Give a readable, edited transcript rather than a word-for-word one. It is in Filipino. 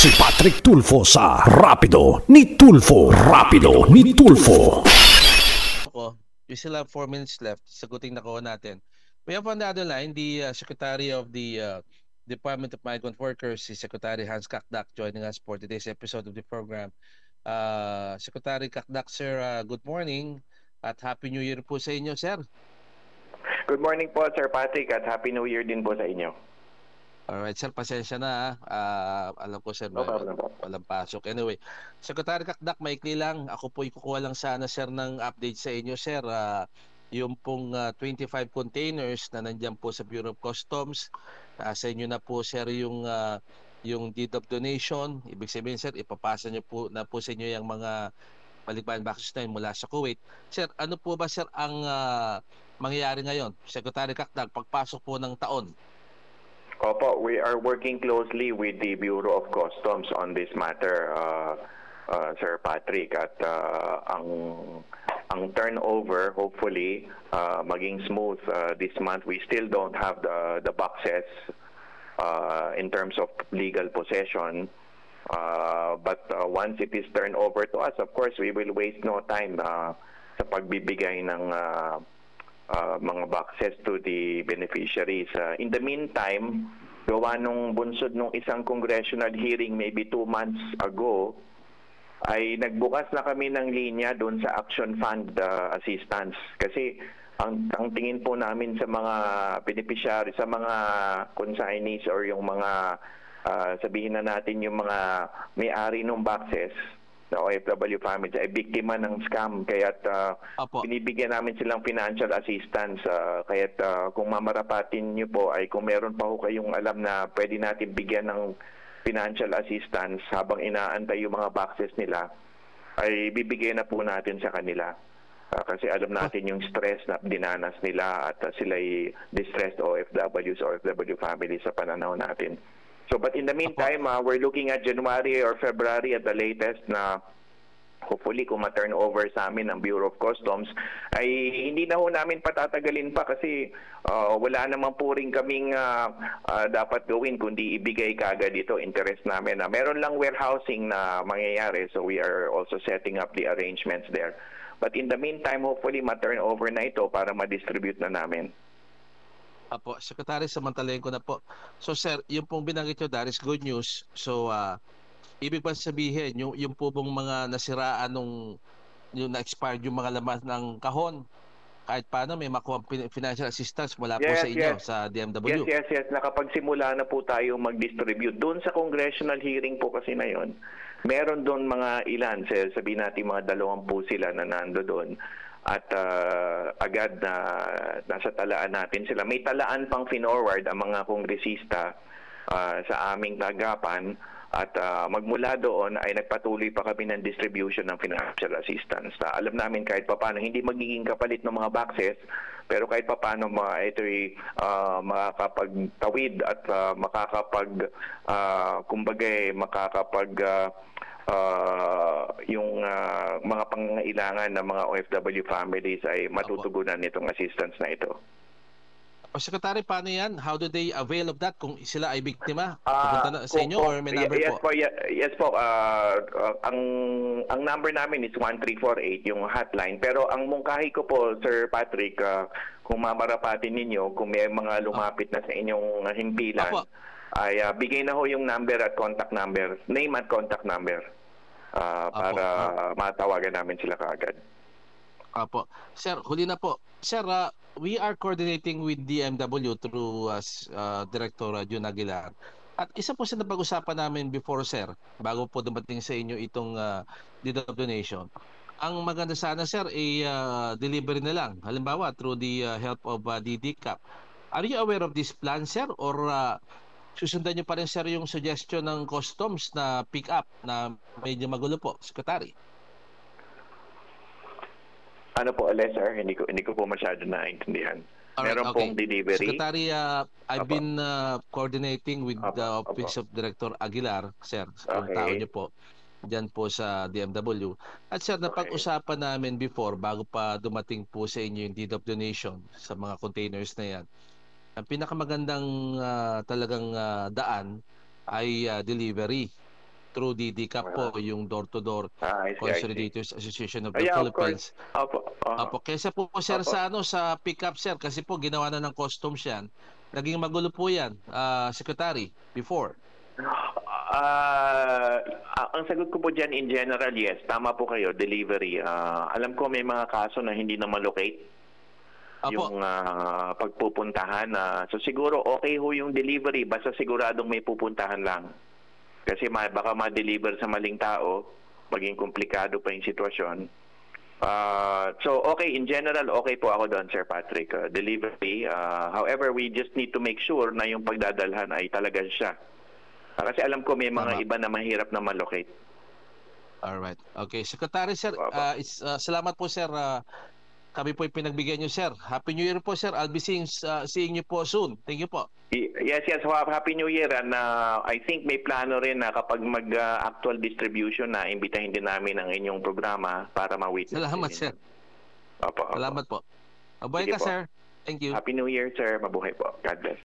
Si Patrick Tulfo sa Rapido ni Tulfo. Rapido ni Tulfo. We still have 4 minutes left. Sagutin na ko natin. We have on the other line the Secretary of the Department of Migrant Workers, si Secretary Hans Kakdak, joining us for today's episode of the program. Secretary Kakdak, sir, good morning at Happy New Year po sa inyo, sir. Good morning po, Sir Patrick, at Happy New Year din po sa inyo. Alright, sir, pasensya na. Alam ko, sir, walang pasok. Anyway, Secretary Kakdak, maikli lang. Ako po ikukuha lang sana, sir, ng update sa inyo, sir. Yung pong 25 containers na nandyan po sa Bureau of Customs. Sa inyo na po, sir, yung deed of donation. Ibig sabihin, sir, ipapasa nyo po na po sa inyo yung mga balikbayan boxes na yun mula sa Kuwait. Sir, ano po ba, sir, ang mangyayari ngayon? Secretary Kakdak, pagpasok po ng taon. Opo, we are working closely with the Bureau of Customs on this matter, Sir Patrick. At ang turnover, hopefully, maging smooth this month. We still don't have the boxes in terms of legal possession. But once it is turned over to us, of course, we will waste no time sa pagbibigay ng mga boxes to the beneficiaries. In the meantime, gawa nung bunsod nung isang congressional hearing maybe 2 months ago, ay nagbukas na kami ng linya doon sa Action Fund assistance. Kasi ang tingin po namin sa mga beneficiary, sa mga consignees or yung mga sabihin na natin yung mga may-ari ng boxes, na OFW families ay biktima ng scam, kaya't binibigyan namin silang financial assistance. Kaya't kung mamarapatin nyo po ay kung meron pa ho kayong alam na pwede natin bigyan ng financial assistance habang inaantay yung mga boxes nila, ay bibigyan na po natin sa kanila. Kasi alam natin yung stress na dinanas nila at sila'y distressed OFWs, OFW families sa pananaw natin. So, but in the meantime, we're looking at January or February at the latest na hopefully kung ma-turn over sa amin ng Bureau of Customs, ay hindi na ho namin patatagalin pa kasi wala naman po rin kaming dapat gawin kundi ibigay kaagad ito interest namin. Meron lang warehousing na mangyayari, so we are also setting up the arrangements there. But in the meantime, hopefully ma-turn over na ito para ma-distribute na namin. Apo, Secretary, samantalayan ko na po. So, sir, yung pong binanggit nyo, that is good news. So, ibig ba sabihin, yung po bang mga nasiraan yung na-expired yung mga laman ng kahon, kahit paano may makuha financial assistance mula po sa inyo, sa DMW? Yes. Nakapagsimula na po tayo mag-distribute. Doon sa congressional hearing po kasi na yun, meron doon mga ilan, sabihin natin mga 20 sila na nando doon. At agad na nasa talaan natin sila. May talaan pang finorward ang mga kongresista sa aming tanggapan at magmula doon ay nagpatuloy pa kami ng distribution ng financial assistance. Alam namin kahit papano hindi magiging kapalit ng mga boxes, pero kahit papano ito'y makakapagtawid at yung mga pangangailangan ng mga OFW families ay matutugunan nitong assistance na ito. Secretary, paano yan? How do they avail of that kung sila ay biktima? Pupunta na sa inyo or may number po? Yes po. Ang number namin is 1348, yung hotline. Pero ang mungkahi ko po, Sir Patrick, kung mamarapatin ninyo, kung may mga lumapit na sa inyong himpilan, ay bigay na ho yung number at contact number, name at contact number para matawagan namin sila kaagad. Apo. Sir, huli na po. Sir, we are coordinating with DMW through Director Jun Aguilar. At isa po sa napag-usapan namin before, sir, bago po dumating sa inyo itong deed of donation. Ang maganda sana, sir, ay delivery na lang. Halimbawa, through the help of DDCAP. Are you aware of this plan, sir? Or susundan nyo pa rin, sir, yung suggestion ng customs na pick up na medyo magulo po, Secretary? Ano po ulit, sir? Hindi ko po masyado naintindihan. Meron pong delivery. Secretary, I've been coordinating with the Office of Director Aguilar, sir, ang tao niyo po, dyan po sa DMW. At sir, napag-usapan namin before, bago pa dumating po sa inyo yung deed of donation sa mga containers na yan, ang pinakamagandang talagang daan ay delivery. through DDCAP po, yung door-to-door I see. Consolidators Association of the Yeah, of Philippines. course. Opo. Apo, kesa po sir Opo. sa pick-up sir, kasi po ginawa na ng customs yan. Naging magulo po yan, Secretary, before. Ang sagot ko po dyan in general, yes. Tama po kayo, delivery. Alam ko may mga kaso na hindi na malocate yung pagpupuntahan. So siguro okay ho yung delivery, basta siguradong may pupuntahan lang. Kasi baka ma-deliver sa maling tao, maging komplikado pa yung sitwasyon. So okay, in general, okay po ako doon, Sir Patrick. Delivery. However, we just need to make sure na yung pagdadalhan ay talaga siya. Kasi alam ko may mga iba na mahirap na malocate. Alright. Okay. Secretary, sir, salamat po, sir. Kami po pinagbigyan nyo, sir. Happy New Year po, sir. I'll be seeing you po soon. Thank you po. Yes. Happy New Year. And I think may plano rin na kapag mag-actual distribution na, imbitahin din namin ang inyong programa para ma-witness. Salamat, sir. Opo. Salamat po. Mabuhay ka, sir. Thank you. Happy New Year, sir. Mabuhay po. God bless.